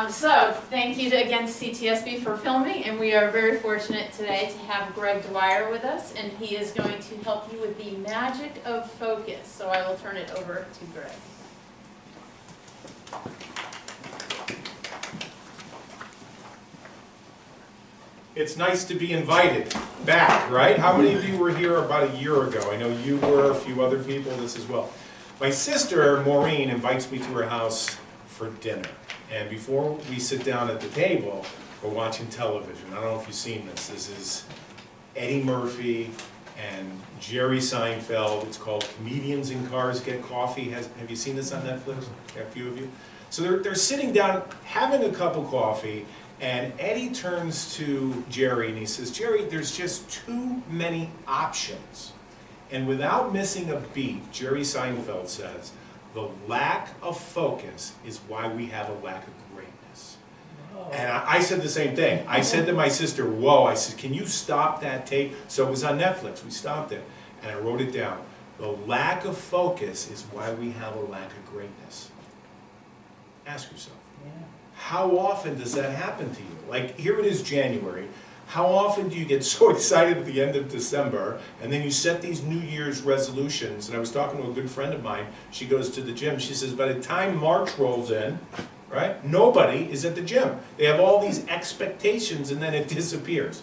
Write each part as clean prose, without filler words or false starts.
So, thank you again to CTSB for filming, and we are very fortunate today to have Greg Dwyer with us, and he is going to help you with the magic of focus. So I will turn it over to Greg. It's nice to be invited back, right? How many of you were here about a year ago? I know you were, a few other people, this as well. My sister, Maureen, invites me to her house for dinner. And before we sit down at the table, we're watching television. I don't know if you've seen this. This is Eddie Murphy and Jerry Seinfeld. It's called Comedians in Cars Get Coffee. Have you seen this on Netflix? A few of you? So they're sitting down, having a cup of coffee, and Eddie turns to Jerry and he says, Jerry, there's just too many options. And without missing a beat, Jerry Seinfeld says, the lack of focus is why we have a lack of greatness. Whoa. And I said the same thing. I said to my sister, whoa, I said, can you stop that tape? So it was on Netflix. We stopped it. And I wrote it down. The lack of focus is why we have a lack of greatness. Ask yourself, how often does that happen to you? Like, here it is January. How often do you get so excited at the end of December, and then you set these New Year's resolutions? And I was talking to a good friend of mine. She goes to the gym. She says, by the time March rolls in, right, nobody is at the gym. They have all these expectations, and then it disappears.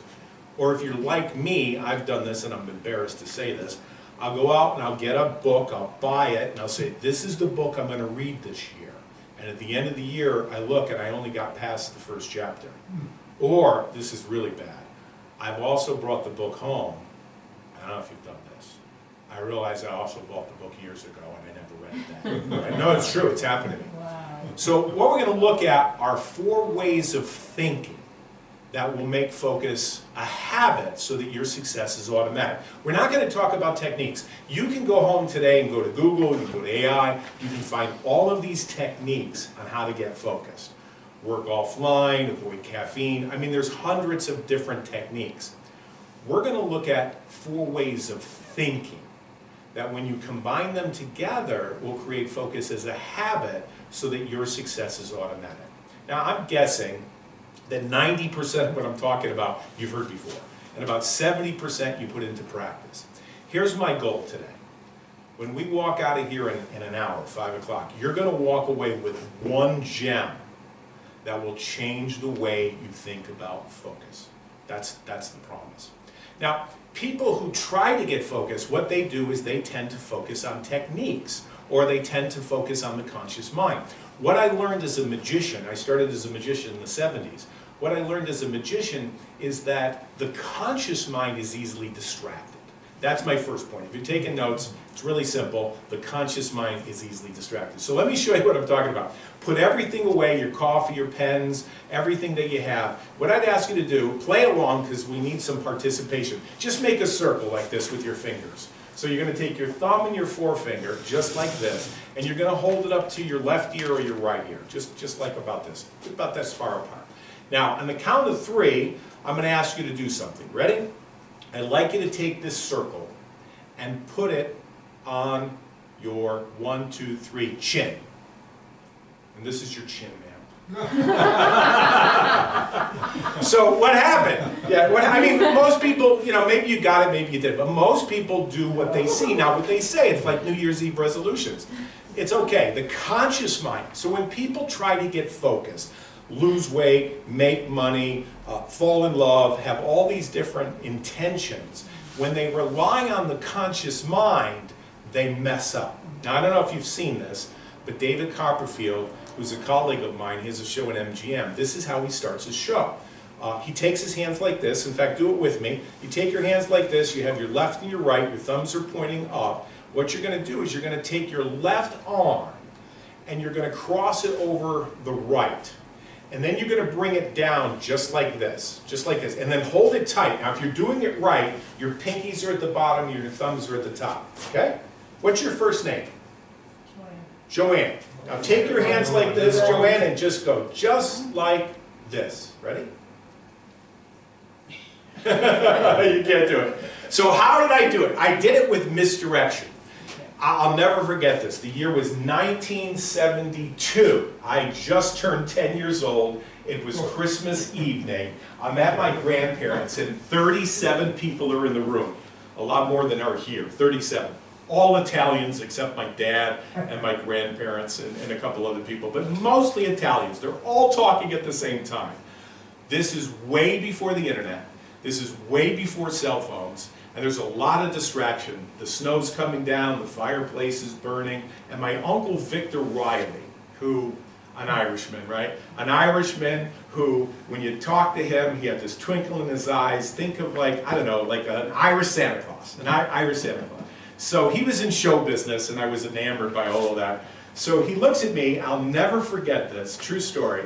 Or if you're like me, I've done this, and I'm embarrassed to say this, I'll go out and I'll get a book, I'll buy it, and I'll say, this is the book I'm going to read this year. And at the end of the year, I look, and I only got past the first chapter. Or, this is really bad, I've also brought the book home. I don't know if you've done this. I realized I also bought the book years ago and I never read it then. No, it's true, it's happened to me. Wow. So what we're going to look at are 4 ways of thinking that will make focus a habit so that your success is automatic. We're not going to talk about techniques. You can go home today and go to Google, you can go to AI, you can find all of these techniques on how to get focused. Work offline, avoid caffeine. I mean, there's hundreds of different techniques. We're going to look at 4 ways of thinking that when you combine them together will create focus as a habit so that your success is automatic. Now, I'm guessing that 90% of what I'm talking about you've heard before, and about 70% you put into practice. Here's my goal today. When we walk out of here in an hour, 5 o'clock, you're going to walk away with 1 gem that will change the way you think about focus. That's the promise. Now, people who try to get focused, what they do is they tend to focus on techniques, or they tend to focus on the conscious mind. What I learned as a magician, I started as a magician in the 70s, what I learned as a magician is that the conscious mind is easily distracted. That's my first point. If you're taking notes, it's really simple. The conscious mind is easily distracted. So let me show you what I'm talking about. Put everything away, your coffee, your pens, everything that you have. What I'd ask you to do, play along because we need some participation. Just make a circle like this with your fingers. So you're going to take your thumb and your forefinger, just like this, and you're going to hold it up to your left ear or your right ear, just like about this far apart. Now, on the count of 3, I'm going to ask you to do something. Ready? I'd like you to take this circle and put it on your 1, 2, 3 chin. And this is your chin, ma'am. So what happened? Yeah, I mean, most people, you know, maybe you got it, maybe you didn't, but most people do what they see. Now, what they say, it's like New Year's Eve resolutions. It's okay. The conscious mind. So when people try to get focused, lose weight, make money, fall in love, have all these different intentions, when they rely on the conscious mind, they mess up. Now, I don't know if you've seen this, but David Copperfield, who's a colleague of mine, he has a show at MGM. This is how he starts his show. He takes his hands like this. In fact, do it with me. You take your hands like this. You have your left and your right. Your thumbs are pointing up. What you're going to do is you're going to take your left arm and you're going to cross it over the right. And then you're going to bring it down just like this, and then hold it tight. Now, if you're doing it right, your pinkies are at the bottom, your thumbs are at the top, okay? What's your first name? Joanne. Now, take your hands like this, Joanne, and just go just like this. Ready? You can't do it. So how did I do it? I did it with misdirection. I'll never forget this. The year was 1972. I just turned 10 years old. It was Christmas evening. I'm at my grandparents', and 37 people are in the room. A lot more than are here, 37. All Italians except my dad and my grandparents and a couple other people, but mostly Italians. They're all talking at the same time. This is way before the internet. This is way before cell phones. And there's a lot of distraction. The snow's coming down, the fireplace is burning, and my uncle Victor Riley, who, an Irishman, right? An Irishman who, when you talk to him, he had this twinkle in his eyes. Think of like, I don't know, like an Irish Santa Claus, an Irish Santa Claus. So he was in show business, and I was enamored by all of that. So he looks at me, I'll never forget this, true story.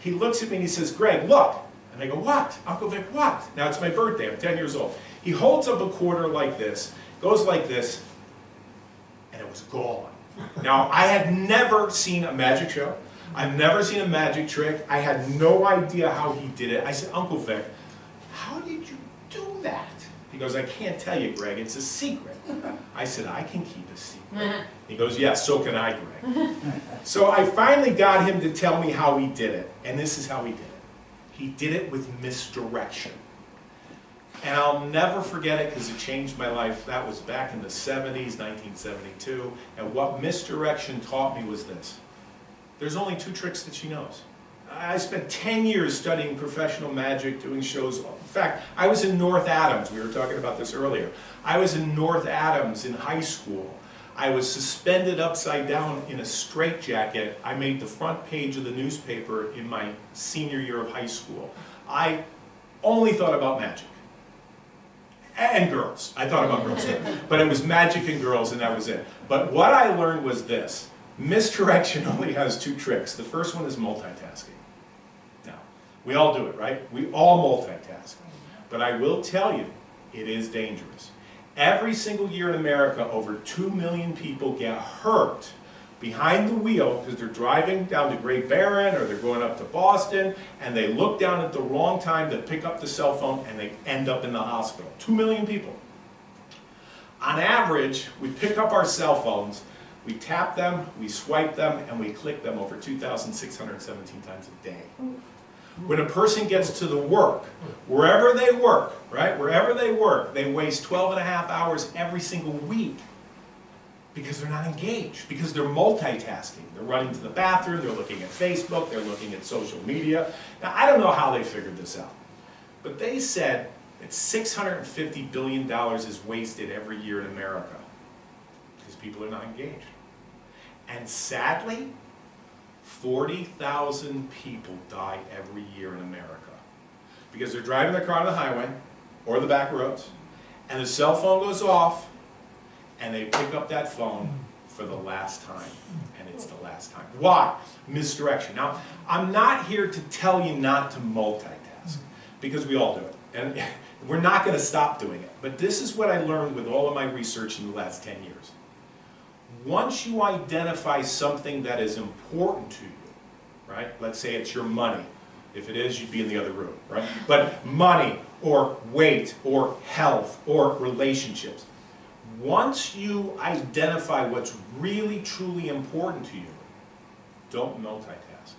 He looks at me and he says, "Greg, look." And I go, "What? Uncle Vic, what?" Now it's my birthday, I'm 10 years old. He holds up a quarter like this, goes like this, and it was gone. Now, I had never seen a magic show. I've never seen a magic trick. I had no idea how he did it. I said, "Uncle Vic, how did you do that?" He goes, "I can't tell you, Greg, it's a secret." I said, "I can keep a secret." He goes, "Yeah, so can I, Greg." So I finally got him to tell me how he did it, and this is how he did it. He did it with misdirection. And I'll never forget it because it changed my life. That was back in the 70s, 1972. And what misdirection taught me was this. There's only 2 tricks that she knows. I spent 10 years studying professional magic, doing shows. In fact, I was in North Adams. We were talking about this earlier. I was in North Adams in high school. I was suspended upside down in a straitjacket. I made the front page of the newspaper in my senior year of high school. I only thought about magic. And girls. I thought about girls. But it was magic and girls, and that was it. But what I learned was this. Misdirection only has 2 tricks. The first one is multitasking. Now, we all do it, right? We all multitask. But I will tell you, it is dangerous. Every single year in America, over 2 million people get hurt behind the wheel because they're driving down to Great Barren or they're going up to Boston and they look down at the wrong time to pick up the cell phone and they end up in the hospital. 2 million people. On average, we pick up our cell phones, we tap them, we swipe them, and we click them over 2,617 times a day. When a person gets to the work, wherever they work, right, wherever they work, they waste 12.5 hours every single week because they're not engaged, because they're multitasking. They're running to the bathroom, they're looking at Facebook, they're looking at social media. Now, I don't know how they figured this out, but they said that $650 billion is wasted every year in America because people are not engaged. And sadly, 40,000 people die every year in America because they're driving their car on the highway or the back roads, and the cell phone goes off, and they pick up that phone for the last time, and it's the last time. Why? Misdirection. Now, I'm not here to tell you not to multitask, because we all do it, and we're not going to stop doing it. But this is what I learned with all of my research in the last 10 years. Once you identify something that is important to you, right? Let's say it's your money. If it is, you'd be in the other room, right? But money, or weight, or health, or relationships. Once you identify what's really, truly important to you, don't multitask.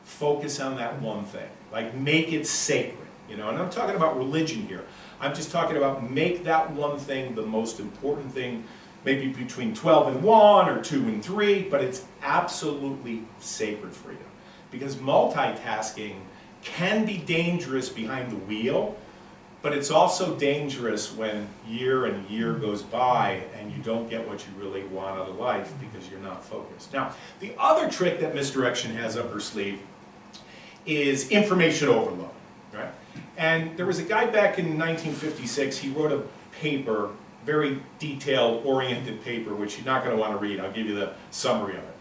Focus on that one thing. Like, make it sacred, you know? And I'm talking about religion here. I'm just talking about make that one thing the most important thing, maybe between 12 and 1 or 2 and 3, but it's absolutely sacred for you. Because multitasking can be dangerous behind the wheel, but it's also dangerous when year and year goes by and you don't get what you really want out of life because you're not focused. Now, the other trick that misdirection has up her sleeve is information overload, right? And there was a guy back in 1956, he wrote a paper, very detailed, oriented paper, which you're not going to want to read. I'll give you the summary of it.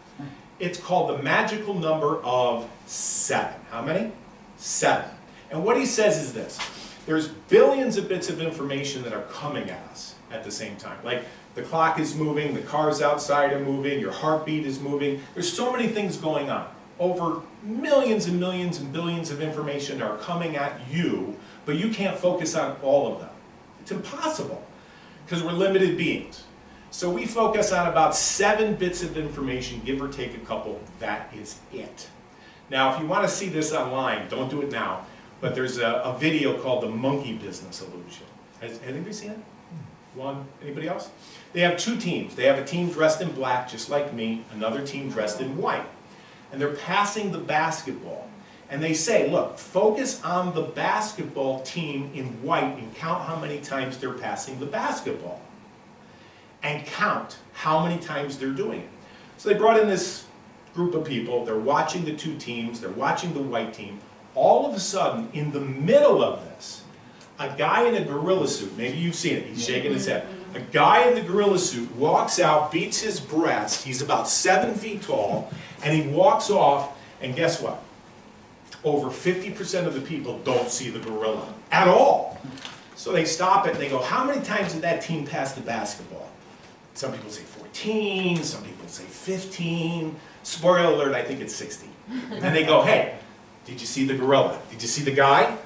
It's called The Magical Number of 7. How many? 7. And what he says is this. There's billions of bits of information that are coming at us at the same time. Like, the clock is moving, the cars outside are moving, your heartbeat is moving. There's so many things going on. Over millions and millions and billions of information are coming at you, but you can't focus on all of them. It's impossible, because we're limited beings. So we focus on about 7 bits of information, give or take a couple. That is it. Now, if you want to see this online, don't do it now, but there's a video called The Monkey Business Illusion. Has anybody seen it? One? Anybody else? They have 2 teams. They have a team dressed in black, just like me, another team dressed in white. And they're passing the basketball. And they say, look, focus on the basketball team in white and count how many times they're passing the basketball. And count how many times they're doing it. So they brought in this group of people. They're watching the 2 teams. They're watching the white team. All of a sudden, in the middle of this, a guy in a gorilla suit, maybe you've seen it, he's shaking his head. A guy in the gorilla suit walks out, beats his breast, he's about 7 feet tall, and he walks off, and guess what? Over 50% of the people don't see the gorilla at all. So they stop it and they go, how many times did that team pass the basketball? Some people say 14, some people say 15. Spoiler alert, I think it's 60. And they go, hey, did you see the gorilla? Did you see the guy?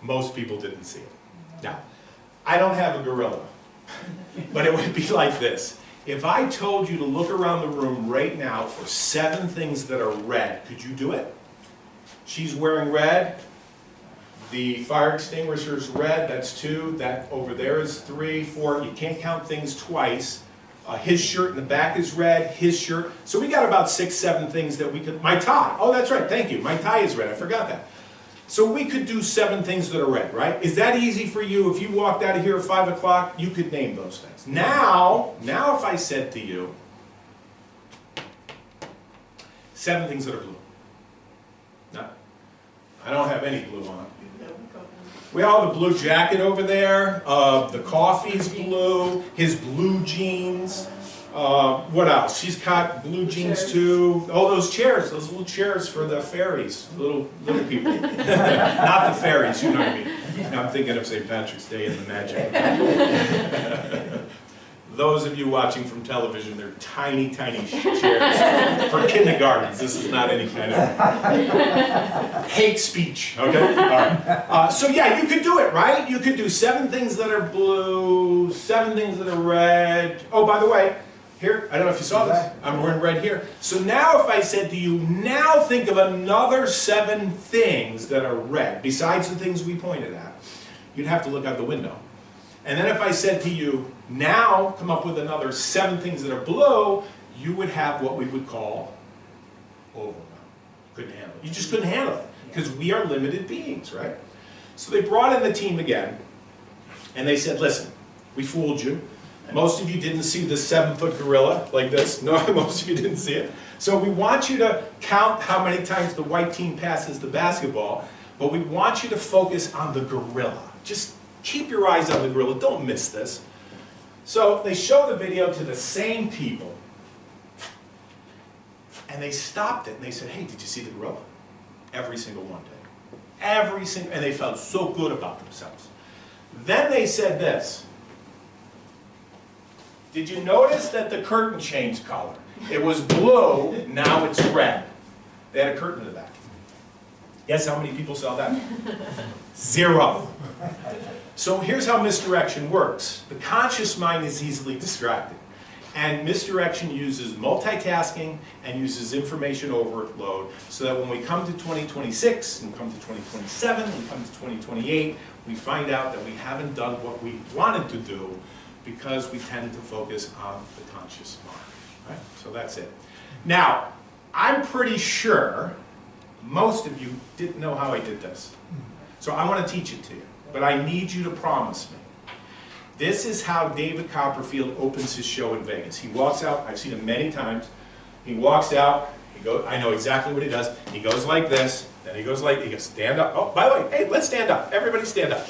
Most people didn't see it. Now, I don't have a gorilla, but it would be like this. If I told you to look around the room right now for 7 things that are red, could you do it? She's wearing red. The fire extinguisher's red, that's 2. That over there is 3, 4. You can't count things twice. His shirt in the back is red, his shirt. So we got about 6, 7 things that we could, my tie. Oh, that's right, thank you. My tie is red, I forgot that. So we could do 7 things that are red, right? Is that easy for you? If you walked out of here at 5 o'clock, you could name those things. Now if I said to you, 7 things that are blue. No, I don't have any blue on. We all have a blue jacket over there. The coffee's blue. His blue jeans. What else? She's got blue jeans too. Oh, those chairs. Those little chairs for the fairies. Little people. Not the fairies, you know what I mean. Now I'm thinking of St. Patrick's Day and the magic. Those of you watching from television, they're tiny, tiny chairs for kindergartens. This is not any kind of hate speech, okay? All right. So yeah, you could do it, right? You could do 7 things that are blue, 7 things that are red. Oh, by the way, here, I don't know if you saw this. I'm wearing red here. So now if I said to you, now think of another 7 things that are red, besides the things we pointed at, you'd have to look out the window. And then if I said to you, now come up with another 7 things that are blue, you would have what we would call overwhelm. Couldn't handle it. You just couldn't handle it, because we are limited beings, right? So they brought in the team again, and they said, listen, we fooled you. Most of you didn't see this 7-foot gorilla like this. No, most of you didn't see it. So we want you to count how many times the white team passes the basketball, but we want you to focus on the gorilla. Just keep your eyes on the gorilla. Don't miss this. So they show the video to the same people, and they stopped it, and they said, hey, did you see the gorilla? Every single one did. Every single, and they felt so good about themselves. Then they said this. Did you notice that the curtain changed color? It was blue, now it's red. They had a curtain in the back. Guess how many people saw that? 0. So here's how misdirection works. The conscious mind is easily distracted. And misdirection uses multitasking and uses information overload so that when we come to 2026, and come to 2027, and come to 2028, we find out that we haven't done what we wanted to do because we tend to focus on the conscious mind. Right? So that's it. Now, I'm pretty sure most of you didn't know how I did this. So I want to teach it to you, but I need you to promise me. This is how David Copperfield opens his show in Vegas. He walks out, I've seen him many times. He walks out, he goes, I know exactly what he does. He goes like this, then he goes like, he goes, stand up. Oh, by the way, hey, let's stand up. Everybody stand up.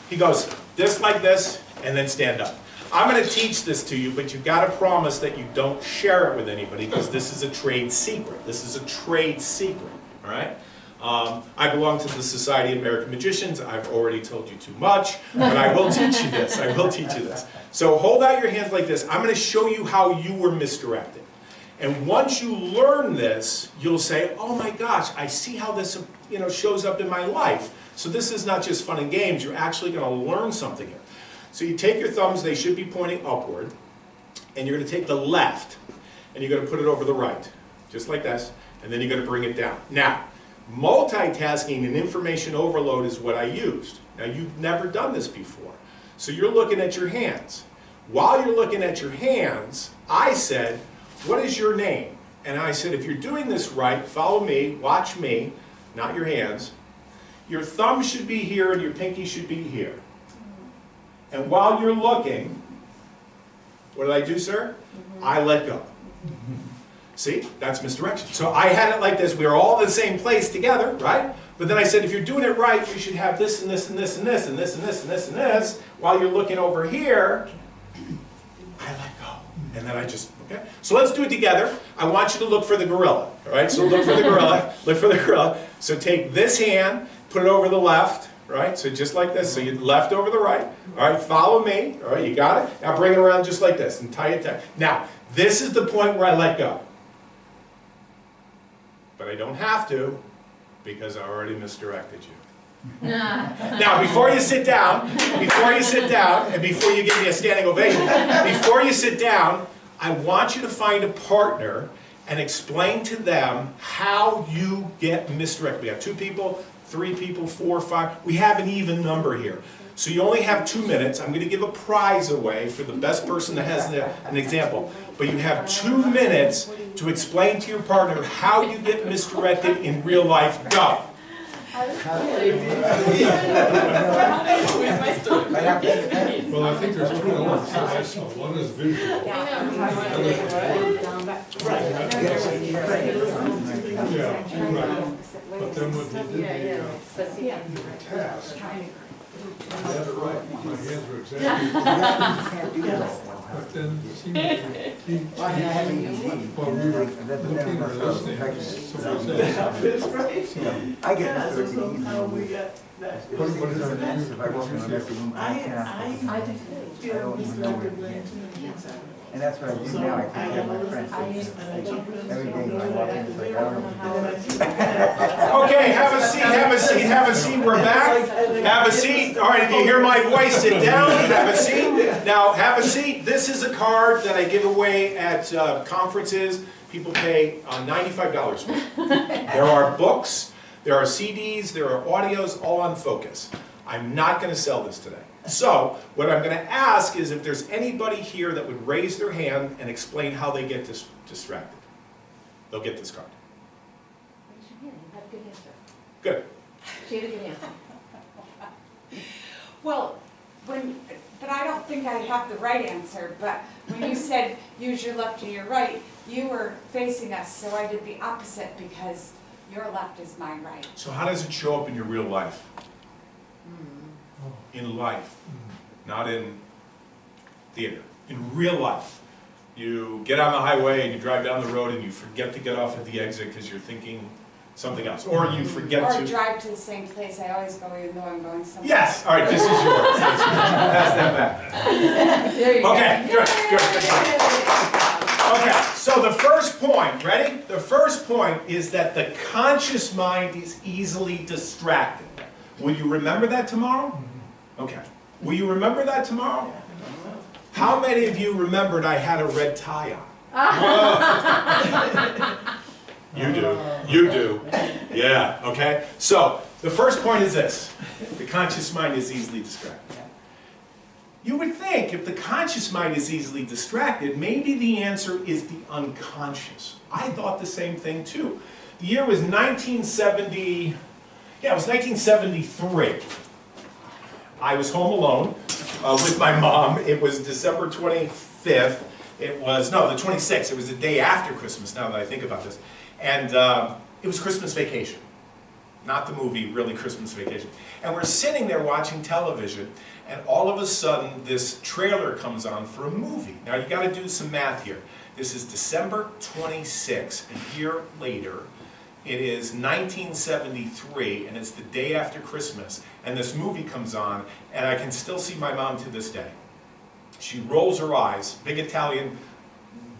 He goes this like this, and then stand up. I'm going to teach this to you, but you've got to promise that you don't share it with anybody because this is a trade secret. This is a trade secret, all right? I belong to the Society of American Magicians. I've already told you too much, but I will teach you this. I will teach you this. So hold out your hands like this. I'm going to show you how you were misdirected. And once you learn this, you'll say, oh my gosh, I see how this shows up in my life. So this is not just fun and games. You're actually going to learn something here. So you take your thumbs. They should be pointing upward. and you're going to take the left, and you're going to put it over the right, just like this, and then you're going to bring it down. Now, multitasking and information overload is what I used. Now, you've never done this before, so you're looking at your hands. While you're looking at your hands, I said, what is your name? And I said, if you're doing this right, follow me, watch me, not your hands. Your thumb should be here and your pinky should be here. And while you're looking, what did I do, sir? I let go. See, that's misdirection. So I had it like this. We were all in the same place together, right? But then I said, if you're doing it right, you should have this and this and this and this and this and this and this and this. While you're looking over here, I let go. And then I just, okay? So let's do it together. I want you to look for the gorilla, all right? So look for the gorilla, look for the gorilla. So take this hand, put it over the left, right? So just like this. So you left over the right. All right, follow me. All right, you got it? Now bring it around just like this and tie it tight. Now, this is the point where I let go. But I don't have to because I already misdirected you. Now, before you sit down, and before you give me a standing ovation, before you sit down, I want you to find a partner and explain to them how you get misdirected. We have 2 people, 3 people, 4, 5. We have an even number here. So you only have 2 minutes. I'm going to give a prize away for the best person that has an example. But you have 2 minutes to explain to your partner how you get misdirected in real life. Go. Well, I think there's 2 elements to this. One is visual. Yeah, right. But then when he did the task, I had it right. My hands were exactly. But then it seemed while we were looking or listening to someone else. I get this What is our news? I feel misdirected. And that's what I do now. I take care of my friends. Every day when I walk in, it's like, I don't know what to do. Okay, have a seat, have a seat, have a seat. We're back. Have a seat. All right, if you hear my voice, sit down. Have a seat. Now, have a seat. This is a card that I give away at conferences. People pay $95 for it. There are books, there are CDs, there are audios, all on focus. I'm not going to sell this today. So, what I'm going to ask is if there's anybody here that would raise their hand and explain how they get distracted. They'll get this card. Raise your hand. You have a good answer. Good. She had a good answer. Well, but I don't think I have the right answer, but when you said use your left and your right, you were facing us, so I did the opposite because your left is my right. So how does it show up in your real life? In life, not in theater. In real life. You get on the highway and you drive down the road and you forget to get off at the exit because you're thinking something else. Or you forget Or to... drive to the same place I always go even though I'm going somewhere. Yes! All right, this is yours. Pass that back. There you Okay, good. Okay, so the first point, ready? The first point is that the conscious mind is easily distracted. Will you remember that tomorrow? Okay. Will you remember that tomorrow? How many of you remembered I had a red tie on? You do. You do. Yeah, okay? So, the first point is this. The conscious mind is easily distracted. You would think if the conscious mind is easily distracted, maybe the answer is the unconscious. I thought the same thing too. The year was 1970, yeah, it was 1973. I was home alone with my mom. It was December 25th. It was, no, the 26th. It was the day after Christmas, now that I think about this. And it was Christmas Vacation. Not the movie, really Christmas Vacation. And we're sitting there watching television, and all of a sudden this trailer comes on for a movie. Now you got to do some math here. This is December 26th, a year later. It is 1973, and it's the day after Christmas, and this movie comes on, and I can still see my mom to this day. She rolls her eyes, big Italian,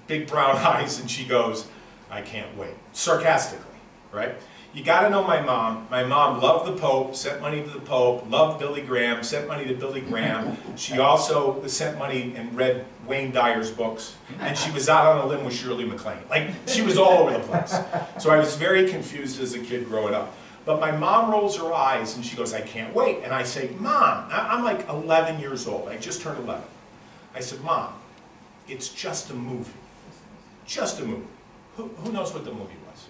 big brown eyes, and she goes, "I can't wait." Sarcastically, right? You gotta know my mom. My mom loved the Pope, sent money to the Pope, loved Billy Graham, sent money to Billy Graham. She also sent money and read Wayne Dyer's books. And she was out on a limb with Shirley MacLaine. Like, she was all over the place. So I was very confused as a kid growing up. But my mom rolls her eyes and she goes, I can't wait. And I say, Mom, I'm like 11 years old. I just turned 11. I said, Mom, it's just a movie. Just a movie. Who knows what the movie was?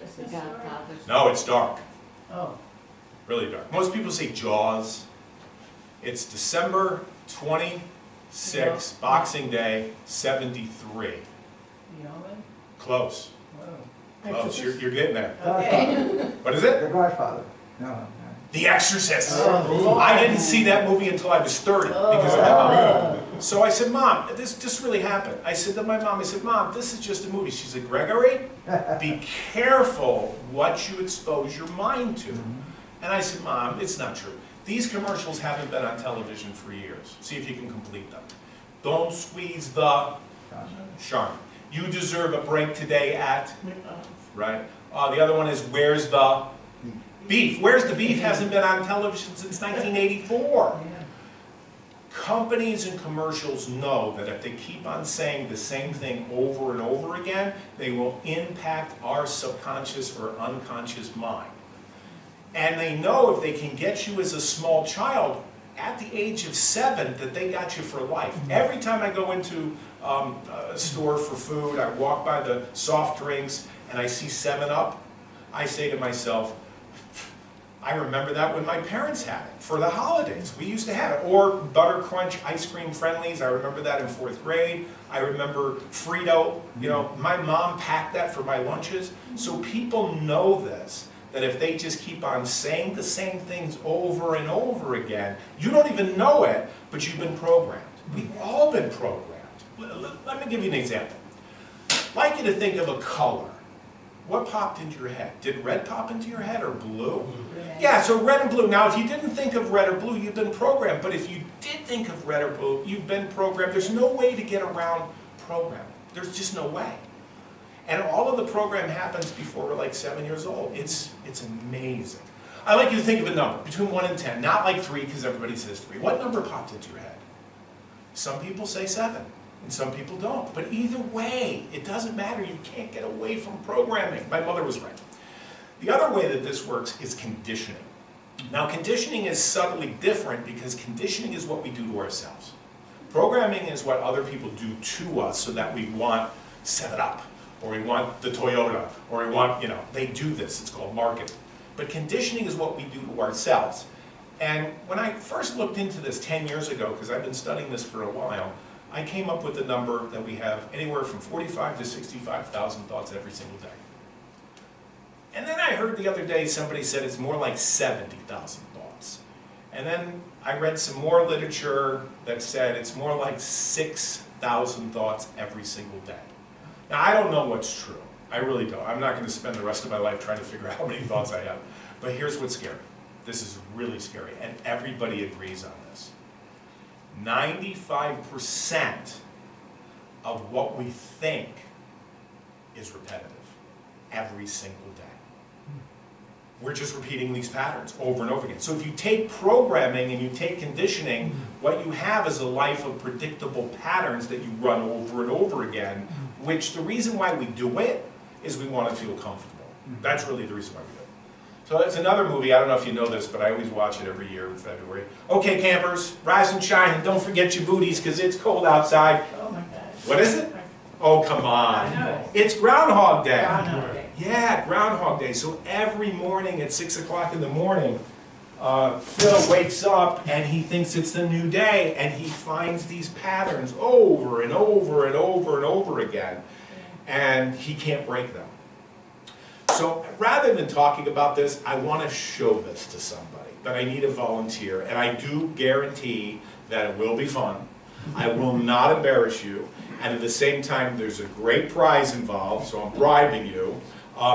No, it's dark. Oh. Really dark. Most people say Jaws. It's December 26, Boxing Day, 73. The Omen? Close. Whoa. Close. You're getting there. Okay. What is it? The Godfather. No. The Exorcist. Oh. I didn't see that movie until I was 30 because of my mom. So I said, Mom, this really happened. I said to my mom, I said, Mom, this is just a movie. She said, Gregory, be careful what you expose your mind to. And I said, Mom, it's not true. These commercials haven't been on television for years. See if you can complete them. Don't squeeze the Charmin. You deserve a break today at, right? The other one is, where's the beef? Where's the beef hasn't been on television since 1984. Companies and commercials know that if they keep on saying the same thing over and over again, they will impact our subconscious or unconscious mind. And they know if they can get you as a small child at the age of 7 that they got you for life. Every time I go into a store for food, I walk by the soft drinks and I see 7-Up, I say to myself, I remember that when my parents had it for the holidays. We used to have it. Or Butter Crunch ice cream friendlies. I remember that in 4th grade. I remember Frito. You know, my mom packed that for my lunches. So people know this, that if they just keep on saying the same things over and over again, you don't even know it, but you've been programmed. We've all been programmed. Let me give you an example. I'd like you to think of a color. What popped into your head? Did red pop into your head or blue? Yeah, so red and blue. Now, if you didn't think of red or blue, you've been programmed. But if you did think of red or blue, you've been programmed. There's no way to get around programming. There's just no way. And all of the program happens before we're like 7 years old. It's amazing. I'd like you to think of a number between 1 and 10. Not like 3, because everybody says 3. What number popped into your head? Some people say 7. And some people don't. But either way, it doesn't matter. You can't get away from programming. My mother was right. The other way that this works is conditioning. Now, conditioning is subtly different because conditioning is what we do to ourselves. Programming is what other people do to us so that we want 7-Up, or we want the Toyota, or we want, they do this. It's called marketing. But conditioning is what we do to ourselves. And when I first looked into this 10 years ago, because I've been studying this for a while, I came up with the number that we have anywhere from 45 to 65,000 thoughts every single day. And then I heard the other day somebody said it's more like 70,000 thoughts. And then I read some more literature that said it's more like 6,000 thoughts every single day. Now, I don't know what's true. I really don't. I'm not going to spend the rest of my life trying to figure out how many thoughts I have. But here's what's scary. This is really scary, and everybody agrees on this. 95% of what we think is repetitive every single day. We're just repeating these patterns over and over again. So if you take programming and you take conditioning, what you have is a life of predictable patterns that you run over and over again, which the reason why we do it is we want to feel comfortable. That's really the reason why we do it. So that's another movie, I don't know if you know this, but I always watch it every year in February. Okay, campers, rise and shine, and don't forget your booties, because it's cold outside. Oh my gosh. What is it? Oh, come on. It's Groundhog Day. Groundhog Day. Yeah, Groundhog Day. So every morning at 6 o'clock in the morning, Phil wakes up and he thinks it's a new day, and he finds these patterns over and over and over and over again, and he can't break them. So rather than talking about this, I want to show this to somebody, but I need a volunteer, and I do guarantee that it will be fun. I will not embarrass you, and at the same time, there's a great prize involved, so I'm bribing you.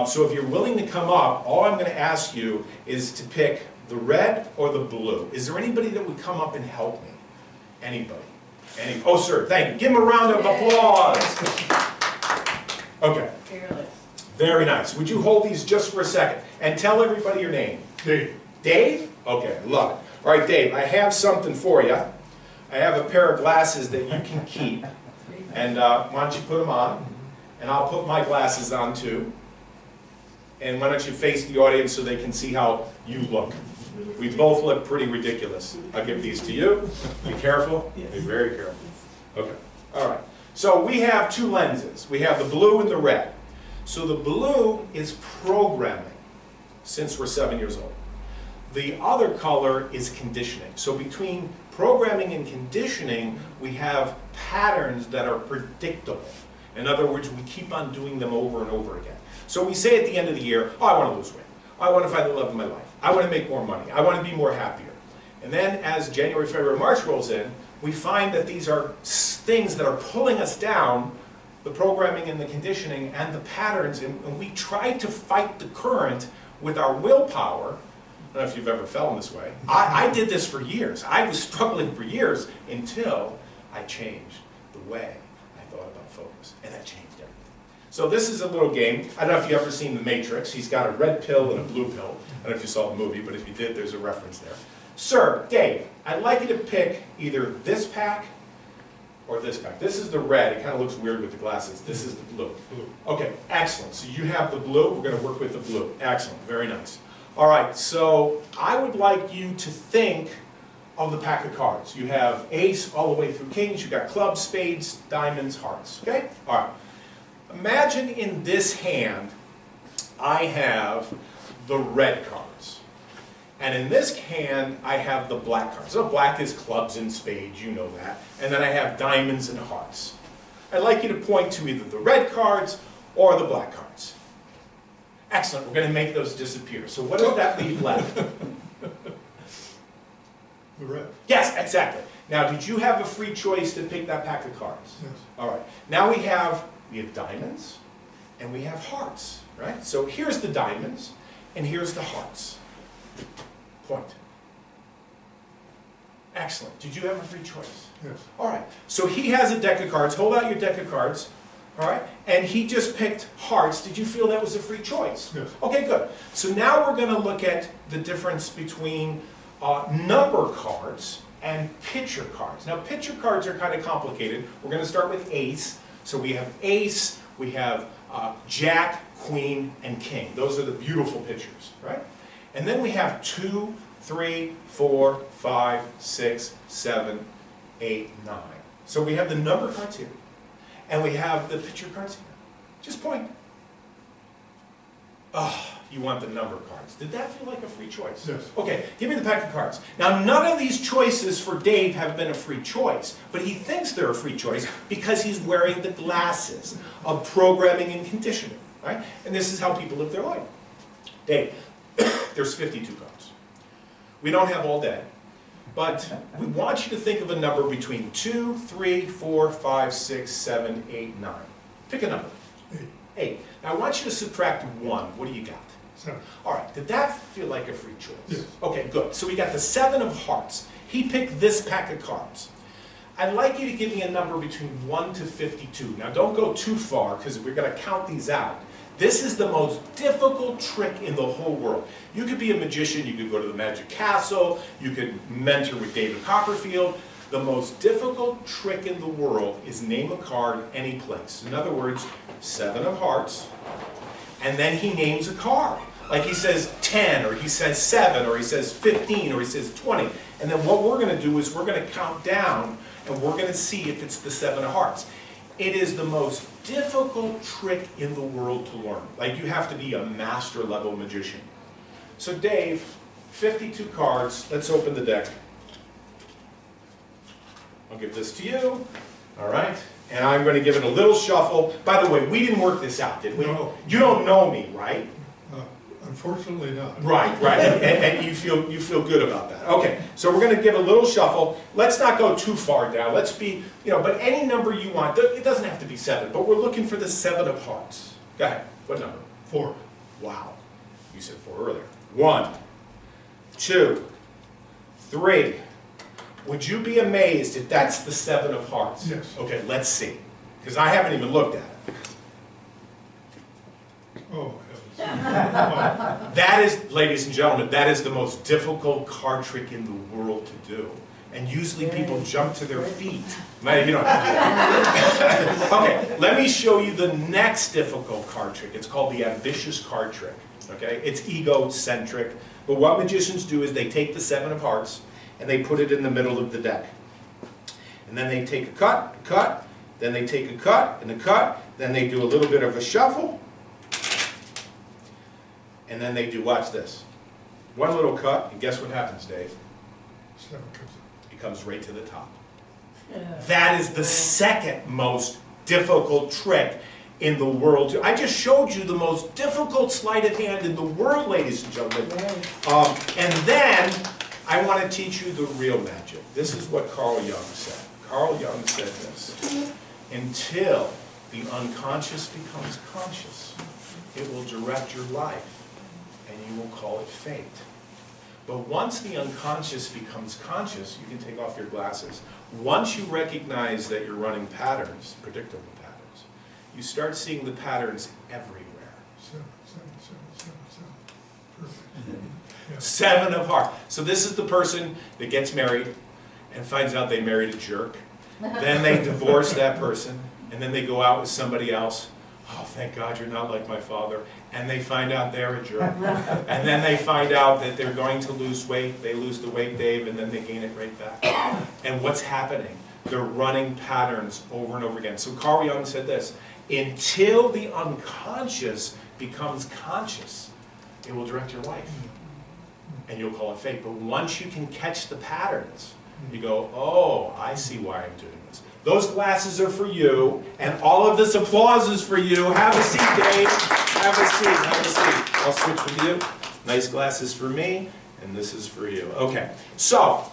So if you're willing to come up, all I'm going to ask you is to pick the red or the blue. Is there anybody that would come up and help me? Anybody? Oh, sir, thank you. Give him a round of applause. Okay. Fearless. Very nice. Would you hold these just for a second and tell everybody your name? Dave. Dave? Okay, love it. All right, Dave, I have something for you. I have a pair of glasses that you can keep. And why don't you put them on? And I'll put my glasses on too. And why don't you face the audience so they can see how you look. We both look pretty ridiculous. I'll give these to you. Be careful. Be very careful. Okay, all right. So we have two lenses. We have the blue and the red. So the blue is programming since we're 7 years old. The other color is conditioning. So between programming and conditioning, we have patterns that are predictable. In other words, we keep on doing them over and over again. So we say at the end of the year, oh, I want to lose weight. I want to find the love of my life. I want to make more money. I want to be more happier. And then as January, February, March rolls in, we find that these are things that are pulling us down, the programming and the conditioning and the patterns, and we try to fight the current with our willpower. I don't know if you've ever felt in this way. I did this for years. I was struggling for years until I changed the way I thought about focus, and that changed everything. So this is a little game. I don't know if you've ever seen The Matrix. He's got a red pill and a blue pill. I don't know if you saw the movie, but if you did, there's a reference there. Sir, Dave, I'd like you to pick either this pack or this pack. This is the red. It kind of looks weird with the glasses. This is the blue. Okay, excellent. So you have the blue. We're going to work with the blue. Excellent. Very nice. All right, so I would like you to think of the pack of cards. You have ace all the way through kings. You've got clubs, spades, diamonds, hearts. Okay? All right. Imagine in this hand, I have the red cards. And in this hand, I have the black cards. So black is clubs and spades, you know that. And then I have diamonds and hearts. I'd like you to point to either the red cards or the black cards. Excellent, we're going to make those disappear. So what does that leave left? The red. Yes, exactly. Now, did you have a free choice to pick that pack of cards? Yes. All right. Now we have diamonds and we have hearts, right? So here's the diamonds and here's the hearts. Point. Excellent. Did you have a free choice? Yes. All right. So he has a deck of cards. Hold out your deck of cards. All right. And he just picked hearts. Did you feel that was a free choice? Yes. Okay, good. So now we're going to look at the difference between number cards and picture cards. Now, picture cards are kind of complicated. We're going to start with ace. So we have ace, we have jack, queen, and king. Those are the beautiful pictures, right? And then we have 2, 3, 4, 5, 6, 7, 8, 9. So we have the number cards here, and we have the picture cards here. Just point. Oh, you want the number cards. Did that feel like a free choice? Yes. Okay, give me the pack of cards. Now, none of these choices for Dave have been a free choice, but he thinks they're a free choice because he's wearing the glasses of programming and conditioning, right? And this is how people live their life. Dave, there's 52 cards. We don't have all day, but we want you to think of a number between 2, 3, 4, 5, 6, 7, 8, 9. Pick a number. 8. Now I want you to subtract 1. What do you got? 7. All right, did that feel like a free choice? Yes. Okay, good. So we got the 7 of hearts. He picked this pack of cards. I'd like you to give me a number between 1 to 52. Now don't go too far because we're going to count these out. This is the most difficult trick in the whole world. You could be a magician, you could go to the Magic Castle, you could mentor with David Copperfield. The most difficult trick in the world is name a card any place. In other words, 7 of hearts, and then he names a card. Like he says 10, or he says 7, or he says 15, or he says 20. And then what we're going to do is we're going to count down, and we're going to see if it's the 7 of hearts. It is the most difficult trick in the world to learn. Like you have to be a master level magician. So Dave, 52 cards. Let's open the deck. I'll give this to you. All right. And I'm going to give it a little shuffle. By the way, we didn't work this out, did we? No. You don't know me, right? Unfortunately not. Right, right. And you feel good about that. Okay, so we're going to give a little shuffle. Let's not go too far down. Let's be, but any number you want. It doesn't have to be 7, but we're looking for the 7 of hearts. Go ahead. What number? 4. Wow. You said 4 earlier. 1, 2, 3. Would you be amazed if that's the 7 of hearts? Yes. Okay, let's see. Because I haven't even looked at it. Oh, heavens. That is, ladies and gentlemen, that is the most difficult card trick in the world to do. And usually people jump to their feet. Man, you don't have to do that. Okay, let me show you the next difficult card trick. It's called the ambitious card trick. Okay, it's egocentric. But what magicians do is they take the 7 of hearts and they put it in the middle of the deck. And then they take a cut, then they take a cut and a cut, then they do a little bit of a shuffle, and then they do, watch this. One little cut, and guess what happens, Dave? 7 comes up. It comes right to the top. That is the second most difficult trick in the world. I just showed you the most difficult sleight of hand in the world, ladies and gentlemen. And then I want to teach you the real magic. This is what Carl Jung said. Carl Jung said this: until the unconscious becomes conscious, it will direct your life, and you will call it fate. But once the unconscious becomes conscious, you can take off your glasses. Once you recognize that you're running patterns, predictable patterns, you start seeing the patterns everywhere. 7, 7, 7, 7, 7. Perfect. Yeah. 7 of hearts. So this is the person that gets married and finds out they married a jerk. Then they divorce that person, and then they go out with somebody else. Oh, thank God you're not like my father. And they find out they're a jerk. And then they find out that they're going to lose weight. They lose the weight, Dave, and then they gain it right back. And what's happening? They're running patterns over and over again. So Carl Jung said this: until the unconscious becomes conscious, it will direct your life. And you'll call it fate. But once you can catch the patterns, you go, oh, I see why I'm doing this. Those glasses are for you, and all of this applause is for you. Have a seat, Dave. Have a seat, have a seat. I'll switch with you. Nice glasses for me, and this is for you. Okay, so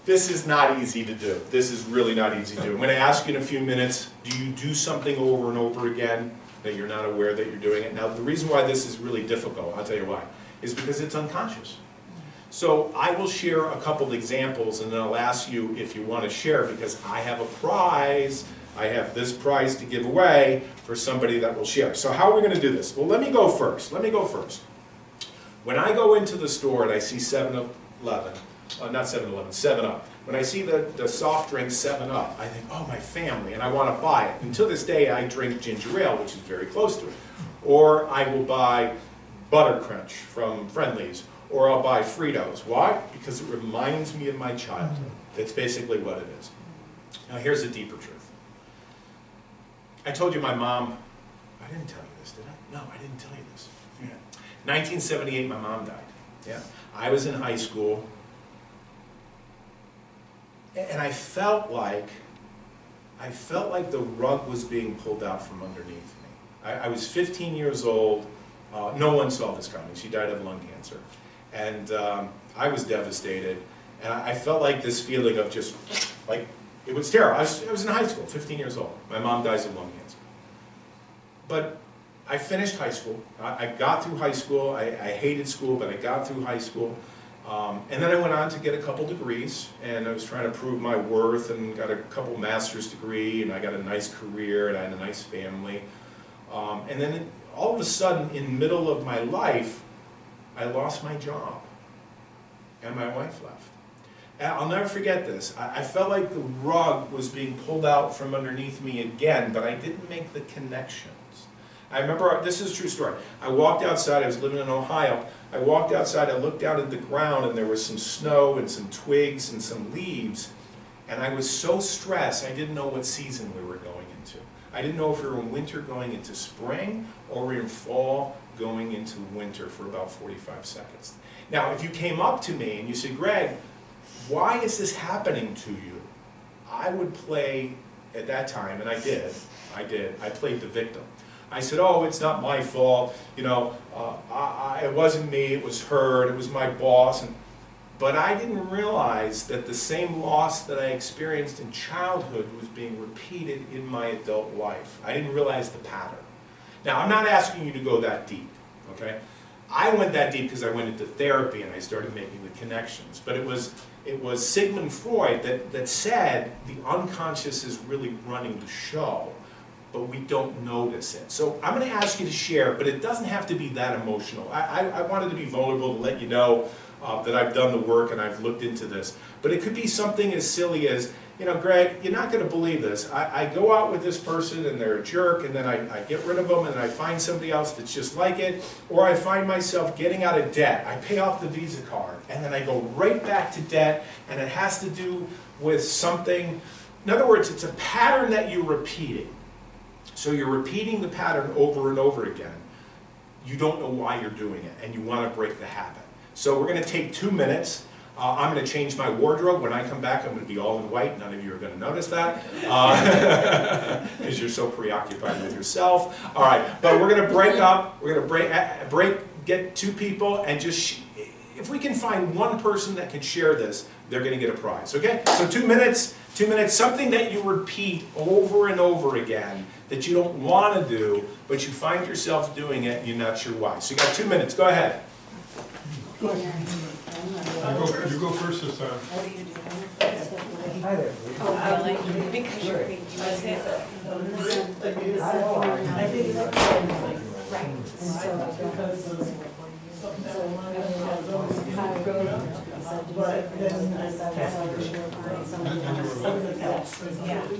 this is not easy to do. This is really not easy to do. I'm going to ask you in a few minutes, do you do something over and over again that you're not aware that you're doing it? Now, the reason why this is really difficult, I'll tell you why, is because it's unconscious. So I will share a couple of examples, and then I'll ask you if you want to share, because I have a prize. I have this prize to give away for somebody that will share. So how are we going to do this? Well, let me go first. Let me go first. When I go into the store and I see 7-Eleven, not 7-Eleven, 7-Up. When I see the soft drink 7-Up, I think, oh, my family, and I want to buy it. And to this day, I drink ginger ale, which is very close to it. Or I will buy Butter Crunch from Friendly's. Or I'll buy Fritos. Why? Because it reminds me of my childhood. That's basically what it is. Now here's the deeper truth. I told you my mom, I didn't tell you this, did I? No, I didn't tell you this. Yeah. 1978, my mom died. Yeah. I was in high school, and I felt like the rug was being pulled out from underneath me. I was 15 years old. No one saw this coming. She died of lung cancer. And I was devastated, and I felt like this feeling of just, like, it was terrible. I was in high school, 15 years old. My mom dies of lung cancer. But I finished high school. I got through high school. I hated school, but I got through high school. And then I went on to get a couple degrees, and I was trying to prove my worth, and got a couple master's degree, and I got a nice career, and I had a nice family. And then all of a sudden, in the middle of my life, I lost my job, and my wife left. And I'll never forget this. I felt like the rug was being pulled out from underneath me again, but I didn't make the connections. I remember, this is a true story. I walked outside, I was living in Ohio. I walked outside, I looked down at the ground, and there was some snow and some twigs and some leaves, and I was so stressed, I didn't know what season we were going into. I didn't know if we were in winter going into spring, or we were in fall going into winter for about 45 seconds. Now, if you came up to me and you said, Greg, why is this happening to you? I would play, at that time, and I played the victim. I said, oh, it's not my fault, you know, it wasn't me, it was her, it was my boss. But I didn't realize that the same loss that I experienced in childhood was being repeated in my adult life. I didn't realize the pattern. Now, I'm not asking you to go that deep, okay? I went that deep because I went into therapy and I started making the connections. But it was Sigmund Freud that said the unconscious is really running the show. but we don't notice it. So I'm going to ask you to share, but it doesn't have to be that emotional. I wanted to be vulnerable to let you know that I've done the work and I've looked into this. But it could be something as silly as, you know, Greg, you're not going to believe this. I go out with this person and they're a jerk, and then I get rid of them and I find somebody else that's just like it, or I find myself getting out of debt. I pay off the Visa card and then I go right back to debt, and it has to do with something. In other words, it's a pattern that you're repeating. So you're repeating the pattern over and over again. You don't know why you're doing it, and you want to break the habit. So we're going to take 2 minutes. I'm going to change my wardrobe. When I come back, I'm going to be all in white. None of you are going to notice that, because you're so preoccupied with yourself. All right, but we're going to break up. We're going to get 2 people, and just, if we can find one person that can share this, they're going to get a prize, okay? So 2 minutes, something that you repeat over and over again that you don't want to do, but you find yourself doing it and you're not sure why. So you got 2 minutes, go ahead. You go first this time. Hi there. Oh, really? Because you're being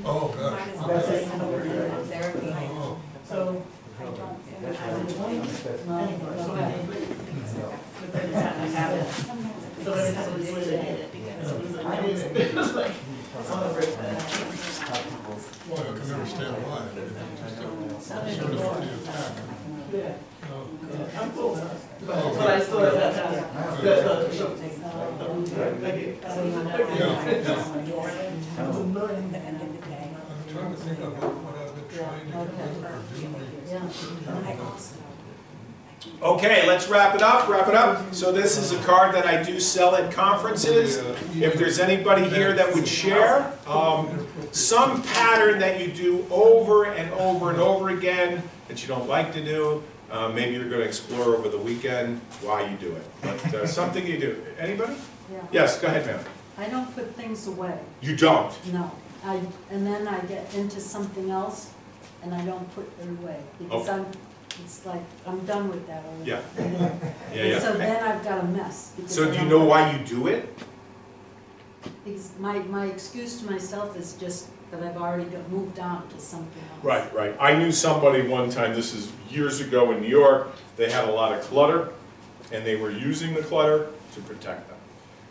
Oh, gosh. So, I don't so every time we switch it, it was like, I want to break that. Boy, I can never stand by it. Sort of the attack. Yeah. Oh, I'm cool. Oh, But I still have that. I'm trying to think of what I've been trying to do or do. Okay, let's wrap it up. So this is a card that I do sell at conferences. If there's anybody here that would share some pattern that you do over and over and over again that you don't like to do, maybe you're going to explore over the weekend why you do it. But something you do. Anybody? Yeah. Yes, go ahead, ma'am. I don't put things away, You don't? no. And then I get into something else, and I don't put it away, because Okay. it's like, I'm done with that already. Yeah. So then I've got a mess. because So I do you don't- know why you do it? Because my excuse to myself is just that I've already moved on to something else. Right. I knew somebody one time, this is years ago in New York, they had a lot of clutter, and they were using the clutter to protect them.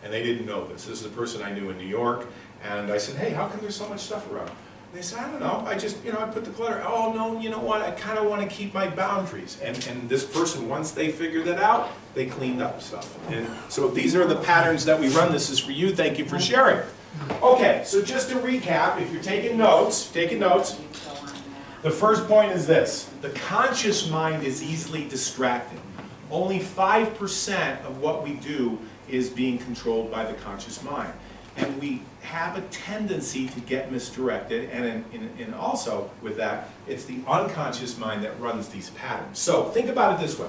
And they didn't know this. This is a person I knew in New York, and I said, hey, how come there's so much stuff around? And they said, I don't know, I just, I put the clutter. Oh, no, you know what, I kind of want to keep my boundaries. And this person, once they figured it out, they cleaned up stuff. And so these are the patterns that we run. This is for you. Thank you for sharing. Okay, so just to recap, if you're taking notes, the first point is this. The conscious mind is easily distracted. Only 5% of what we do is being controlled by the conscious mind. And we have a tendency to get misdirected, and also with that, it's the unconscious mind that runs these patterns. So think about it this way.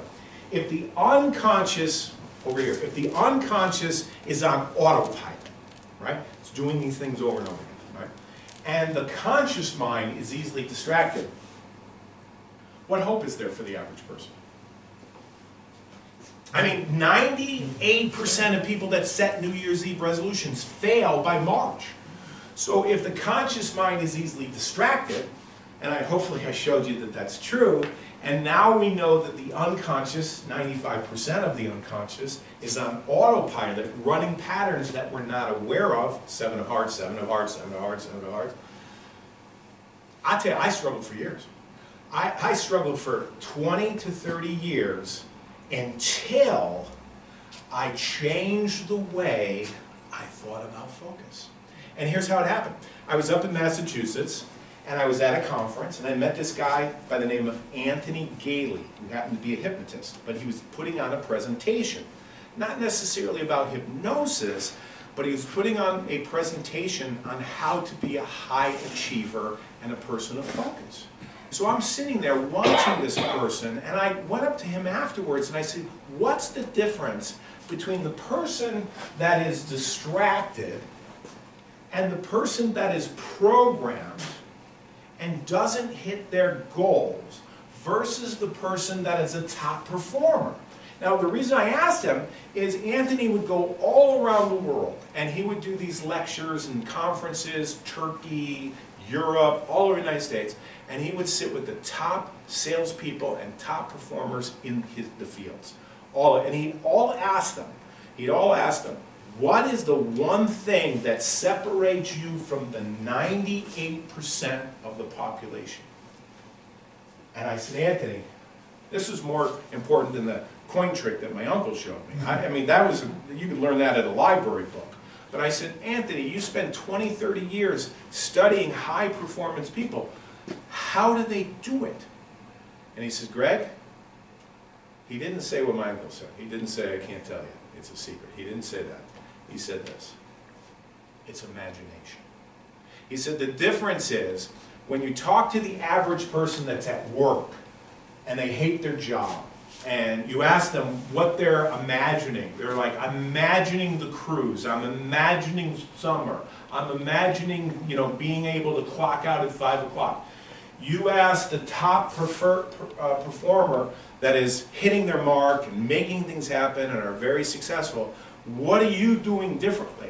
If the unconscious, over here, if the unconscious is on autopilot, right? It's doing these things over and over again, right? And the conscious mind is easily distracted. What hope is there for the average person? I mean, 98% of people that set New Year's Eve resolutions fail by March. So if the conscious mind is easily distracted, and hopefully I showed you that that's true, and now we know that the unconscious, 95% of the unconscious, is on autopilot, running patterns that we're not aware of, 7 of hearts, 7 of hearts, 7 of hearts, 7 of hearts. I tell you, I struggled for years. I struggled for 20 to 30 years until I changed the way I thought about focus. And here's how it happened. I was up in Massachusetts, and I was at a conference, and I met this guy by the name of Anthony Gailey, who happened to be a hypnotist, but he was putting on a presentation. Not necessarily about hypnosis, but he was putting on a presentation on how to be a high achiever and a person of focus. So I'm sitting there watching this person, and I went up to him afterwards and I said, what's the difference between the person that is distracted and the person that is programmed and doesn't hit their goals versus the person that is a top performer. Now, the reason I asked him is Anthony would go all around the world, and he would do these lectures and conferences, Turkey, Europe, all over the United States, and he would sit with the top salespeople and top performers in the fields. And he'd all ask them, what is the one thing that separates you from the 98% of the population? And I said, Anthony, this is more important than the coin trick that my uncle showed me. I mean, you could learn that at a library book. But I said, Anthony, you spent 20, 30 years studying high performance people. How do they do it? And he says, Greg, he didn't say what my uncle said. He didn't say, I can't tell you, it's a secret. He didn't say that. He said this, it's imagination. He said the difference is when you talk to the average person that's at work and they hate their job, and you ask them what they're imagining. They're like, I'm imagining the cruise, I'm imagining summer, I'm imagining, being able to clock out at 5 o'clock. You ask the top performer that is hitting their mark and making things happen and are very successful, what are you doing differently?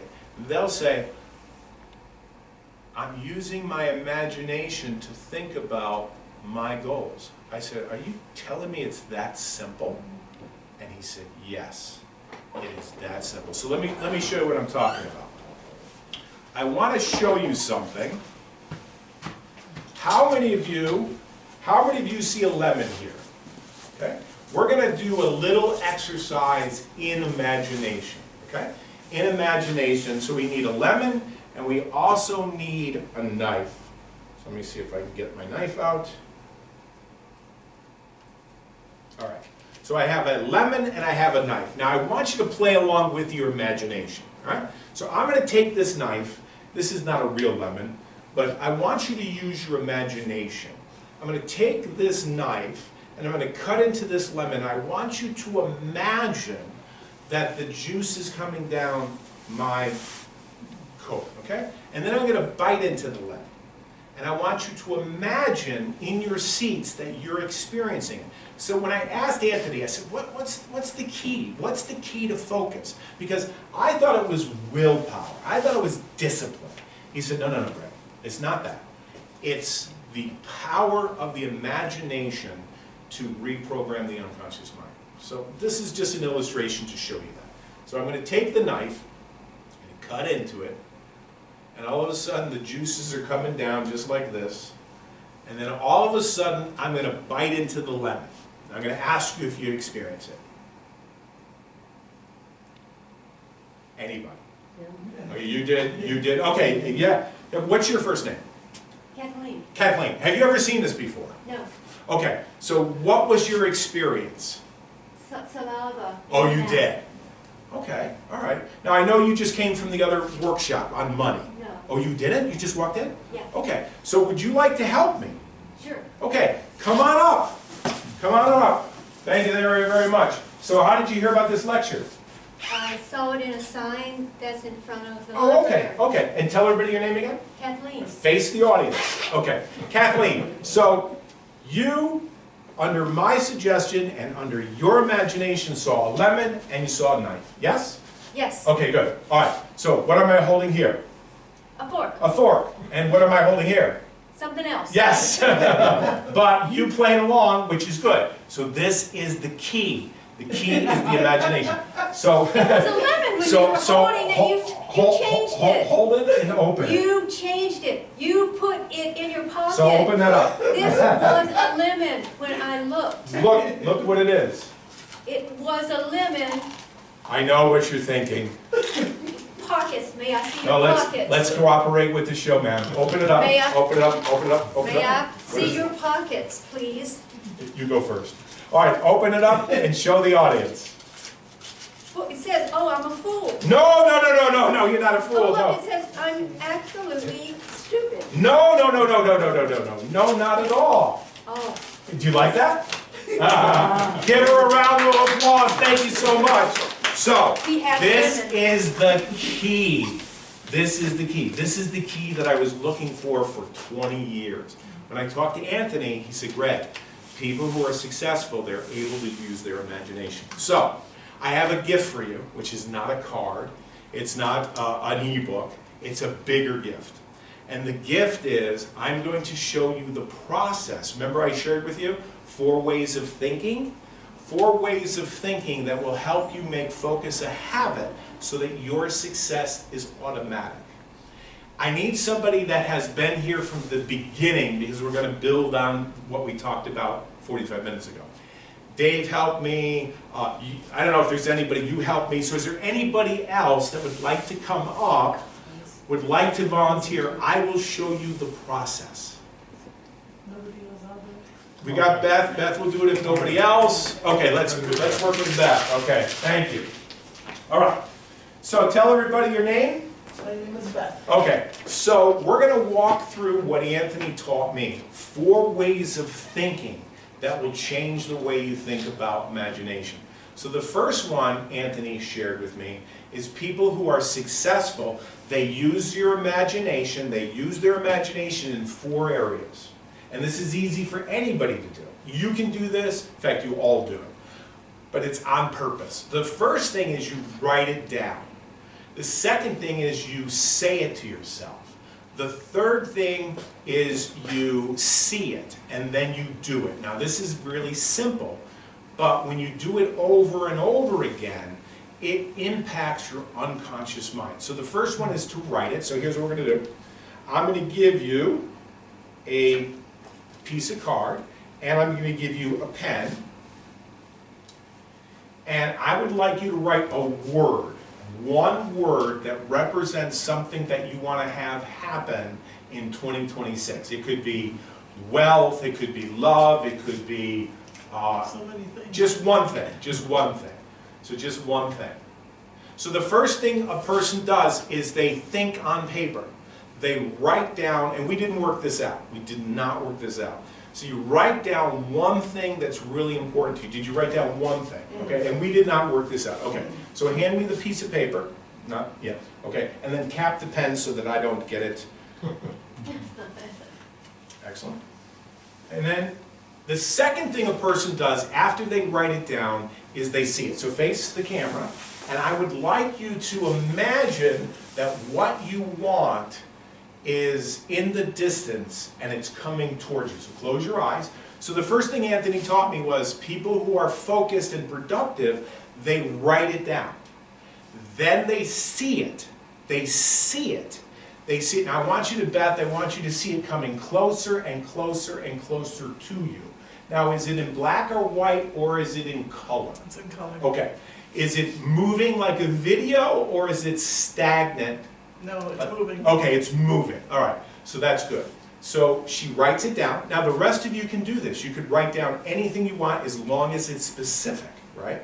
They'll say, I'm using my imagination to think about my goals. I said, are you telling me it's that simple? And he said, yes, it is that simple. So let me show you what I'm talking about. I want to show you something. How many of you see a lemon here? Okay? We're going to do a little exercise in imagination. Okay? In imagination, so we need a lemon and we also need a knife. So let me see if I can get my knife out. All right, so I have a lemon and I have a knife. Now I want you to play along with your imagination, all right? So I'm going to take this knife. This is not a real lemon, but I want you to use your imagination. I'm going to take this knife and I'm going to cut into this lemon. I want you to imagine that the juice is coming down my coat, okay? And then I'm going to bite into the lemon. And I want you to imagine in your seats that you're experiencing it. So when I asked Anthony, I said, what's the key? What's the key to focus? Because I thought it was willpower. I thought it was discipline. He said, no, Greg. It's not that. It's the power of the imagination to reprogram the unconscious mind. So this is just an illustration to show you that. So I'm going to take the knife and cut into it. And all of a sudden the juices are coming down just like this. And then all of a sudden I'm going to bite into the lemon. I'm going to ask you if you experience it. Anybody? Yeah. Okay, you did. Okay, yeah. What's your first name? Kathleen. Kathleen. Have you ever seen this before? No. Okay, so what was your experience? Saliva. Oh, you did? Okay, all right. Now I know you just came from the other workshop on money. No. Oh, you didn't? You just walked in? Yeah. Okay, so would you like to help me? Sure. Okay, come on up. Come on up. Thank you very, very much. So how did you hear about this lecture? I saw it in a sign that's in front of the Oh, okay, library. okay. And tell everybody your name again? Kathleen. Face the audience. Okay. Kathleen, so you, under my suggestion and under your imagination, saw a lemon and you saw a knife. Yes? Yes. Okay, good. All right. So what am I holding here? A fork. A fork. And what am I holding here? Something else. Yes. But you played along, which is good. So this is the key. The key is the imagination. So It was a lemon when you were holding it. You changed it. Hold it and open it. You changed it. You put it in your pocket. So open that up. This was a lemon when I looked. Look what it is. It was a lemon. I know what you're thinking. Pockets. May I see No, your pockets? let's cooperate with the show, ma'am. Open it up. May I? Open it up. Open it up. Open it May I up. What see is your pockets, please? it? You go first. All right, open it up and show the audience. Well, it says, oh, I'm a fool. No, you're not a fool. Oh, look, No. it says I'm absolutely stupid. No, not at all. Oh. Do you like that? Give her a round of applause. Thank you so much. So, We have this women. is the key. This is the key. This is the key that I was looking for 20 years. When I talked to Anthony, he said, Greg, people who are successful, they're able to use their imagination. So, I have a gift for you, which is not a card, it's not an ebook, it's a bigger gift. And the gift is, I'm going to show you the process. Remember I shared with you 4 ways of thinking? 4 ways of thinking that will help you make focus a habit so that your success is automatic. I need somebody that has been here from the beginning because we're going to build on what we talked about 45 minutes ago. Dave helped me. I don't know if there's anybody, you helped me. So is there anybody else that would like to come up, would like to volunteer? I will show you the process. Nobody else out there? We got Beth. Beth will do it if nobody else. Okay, let's work with Beth. Okay, thank you. All right. So tell everybody your name. My name is Beth. Okay, so we're going to walk through what Anthony taught me. 4 ways of thinking that will change the way you think about imagination. So the first one Anthony shared with me is people who are successful, they use your imagination, they use their imagination in 4 areas. And this is easy for anybody to do. You can do this, in fact you all do it. But it's on purpose. The first thing is you write it down. The second thing is you say it to yourself. The third thing is you see it, and then you do it. Now this is really simple, but when you do it over and over again, it impacts your unconscious mind. So the first one is to write it. So here's what we're going to do. I'm going to give you a piece of card, and I'm going to give you a pen, and I would like you to write a word. One word that represents something that you want to have happen in 2026. It could be wealth, it could be love, it could be So many things. just one thing, just one thing. So just one thing. So the first thing a person does is they think on paper. They write down, and we didn't work this out. We did not work this out. So you write down one thing that's really important to you. Did you write down one thing? Okay, and we did not work this out. Okay, so hand me the piece of paper. Not yet. Okay, and then cap the pen so that I don't get it. Excellent. And then the second thing a person does after they write it down is they see it. So face the camera, and I would like you to imagine that what you want is in the distance and it's coming towards you. So close your eyes. So the first thing Anthony taught me was people who are focused and productive, they write it down. Then they see it. They see it. They see it. Now I want you to, Beth, I want you to see it coming closer and closer and closer to you. Now is it in black or white, or is it in color? It's in color. Okay. Is it moving like a video, or is it stagnant? No, it's moving. Okay, it's moving. All right, so that's good. So she writes it down. Now the rest of you can do this. You could write down anything you want as long as it's specific, right?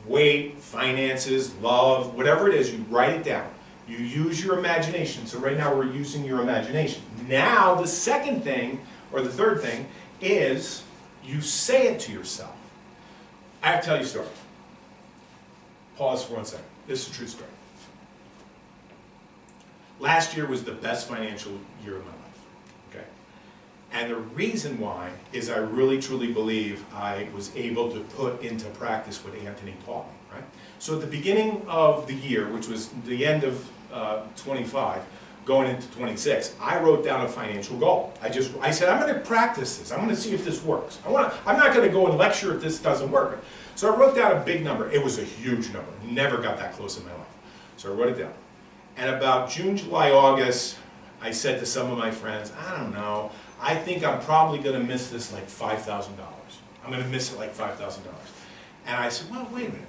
Weight, finances, love, whatever it is, you write it down. You use your imagination. So right now we're using your imagination. Now the second thing, or the third thing, is you say it to yourself. I have to tell you a story. Pause for 1 second. This is a true story. Last year was the best financial year of my life, okay? And the reason why is I really truly believe I was able to put into practice what Anthony taught me, right? So at the beginning of the year, which was the end of 25, going into 26, I wrote down a financial goal. I said, I'm going to practice this. I'm going to see if this works. I'm not going to go and lecture if this doesn't work. So I wrote down a big number. It was a huge number. Never got that close in my life. So I wrote it down. And about June, July, August, I said to some of my friends, I don't know, I think I'm probably going to miss this like $5,000. I'm going to miss it like $5,000. And I said, well, wait a minute.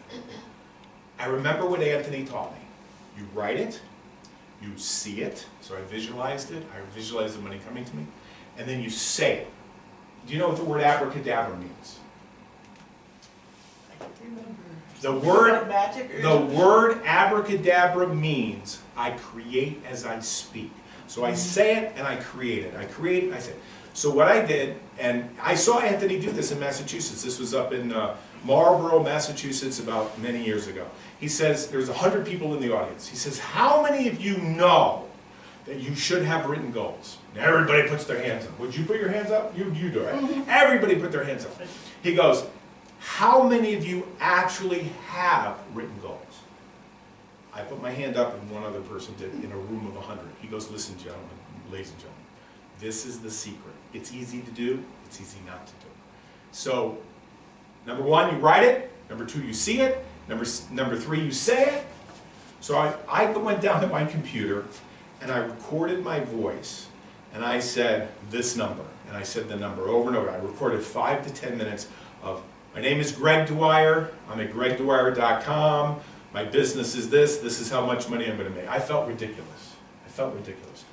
I remember what Anthony taught me. You write it, you see it, so I visualized it, I visualized the money coming to me, and then you say it. Do you know what the word abracadabra means? I can't remember. The word, magic or the word abracadabra means I create as I speak. So I say it and I create it. I create it, I say it. So what I did, and I saw Anthony do this in Massachusetts. This was up in Marlborough, Massachusetts about many years ago. He says, there's 100 people in the audience. He says, how many of you know that you should have written goals. And everybody puts their hands up. Would you put your hands up? You do it. Everybody put their hands up. He goes, how many of you actually have written goals? I put my hand up and one other person did in a room of 100. He goes, listen, gentlemen, ladies and gentlemen, this is the secret. It's easy to do, it's easy not to do. So, number one, you write it. Number two, you see it. Number three, you say it. So I went down to my computer and I recorded my voice and I said this number. And I said the number over and over. I recorded 5 to 10 minutes of, my name is Greg Dwyer. I'm at gregdwyer.com. My business is this. This is how much money I'm going to make. I felt ridiculous. I felt ridiculous.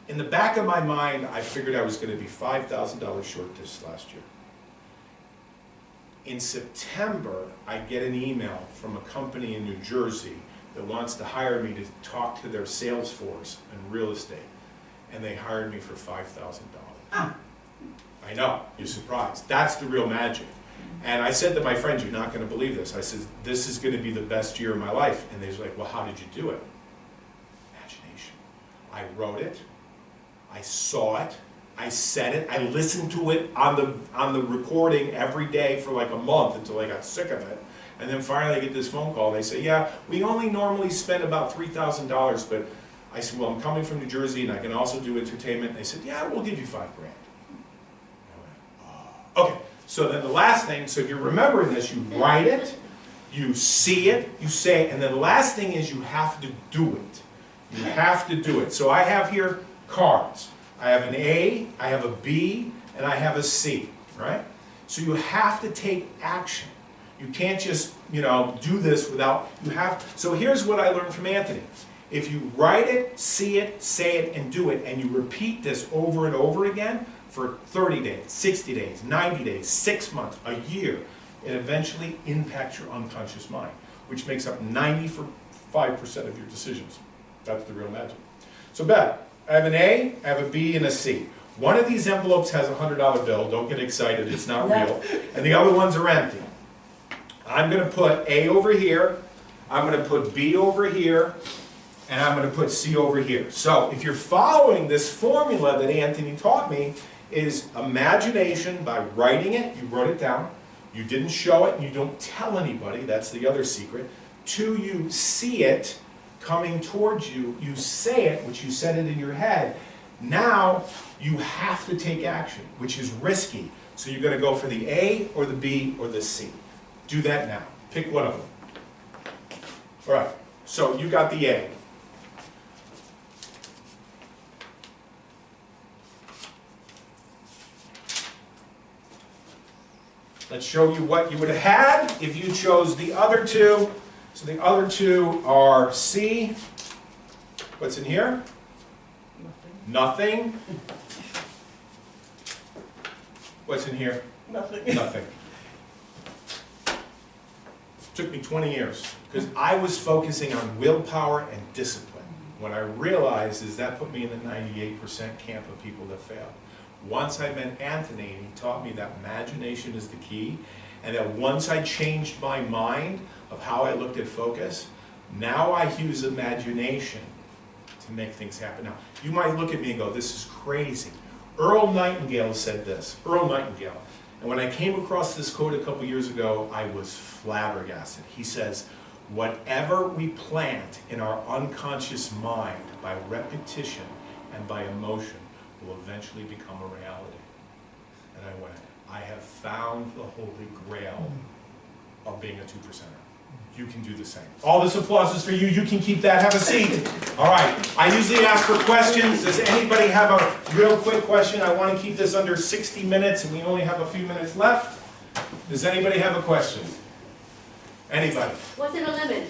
In the back of my mind, I figured I was going to be $5,000 short this last year. In September, I get an email from a company in New Jersey that wants to hire me to talk to their sales force in real estate. And they hired me for $5,000. I know, you're surprised. That's the real magic. And I said to my friends, you're not going to believe this. I said, this is going to be the best year of my life. And they was like, well, how did you do it? Imagination. I wrote it. I saw it. I said it. I listened to it on the recording every day for like a month until I got sick of it. And then finally I get this phone call. They say, yeah, we only normally spend about $3,000, but I said, well, I'm coming from New Jersey and I can also do entertainment. And they said, yeah, we'll give you $5,000. I went, oh. Okay. So then the last thing, so if you're remembering this, you write it, you see it, you say it, and then the last thing is you have to do it. You have to do it. So I have here cards. I have an A, I have a B, and I have a C, right? So you have to take action. You can't just, do this without, so here's what I learned from Anthony. If you write it, see it, say it, and do it, and you repeat this over and over again, for 30 days, 60 days, 90 days, 6 months, a year, it eventually impacts your unconscious mind, which makes up 95% of your decisions. That's the real magic. So Beth, I have an A, I have a B, and a C. One of these envelopes has a $100 bill. Don't get excited, it's not real. And the other ones are empty. I'm going to put A over here, I'm going to put B over here, and I'm going to put C over here. So if you're following this formula that Anthony taught me, is imagination by writing it, you wrote it down, you didn't show it, and you don't tell anybody, that's the other secret. 2, you see it coming towards you, you say it, which you said it in your head. Now, you have to take action, which is risky. So you're going to go for the A, or the B, or the C. Do that now. Pick one of them. All right, so you got the A. Let's show you what you would have had if you chose the other two. So the other two are C. What's in here? Nothing. What's in here? Nothing. Nothing. Took me 20 years because I was focusing on willpower and discipline. What I realized is that put me in the 98% camp of people that fail. Once I met Anthony, and he taught me that imagination is the key, and that once I changed my mind of how I looked at focus, now I use imagination to make things happen. Now, you might look at me and go, this is crazy. Earl Nightingale said this, Earl Nightingale. And when I came across this quote a couple years ago, I was flabbergasted. He says, whatever we plant in our unconscious mind by repetition and by emotion will eventually become a reality. And I went, I have found the holy grail of being a 2%er. You can do the same. All this applause is for you. You can keep that. Have a seat. All right. I usually ask for questions. Does anybody have a real quick question? I want to keep this under 60 minutes, and we only have a few minutes left. Does anybody have a question? Anybody? What's in a lemon?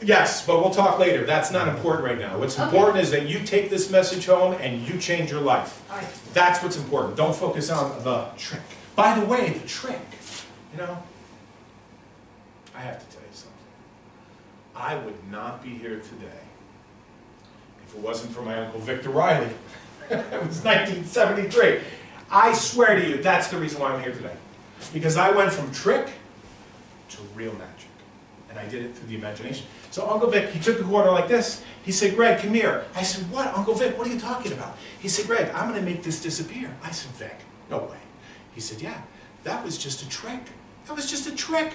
Yes, but we'll talk later. That's not important right now. What's important is that you take this message home and you change your life. That's what's important. Don't focus on the trick. By the way, the trick, I have to tell you something. I would not be here today if it wasn't for my Uncle Victor Riley. It was 1973. I swear to you, that's the reason why I'm here today. Because I went from trick to real magic. And I did it through the imagination. So Uncle Vic, he took the quarter like this. He said, Greg, come here. I said, what, Uncle Vic, what are you talking about? He said, Greg, I'm gonna make this disappear. I said, Vic, no way. He said, yeah, that was just a trick. That was just a trick.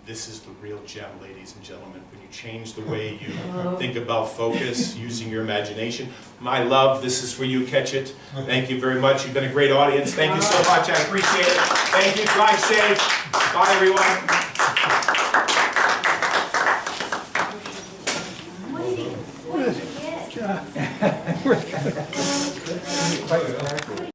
This is the real gem, ladies and gentlemen, when you change the way you think about focus, using your imagination. My love, this is for you, catch it. Thank you very much. You've been a great audience. Thank you so much. I appreciate it. Thank you. Drive safe. Bye, everyone. What did you get? Quite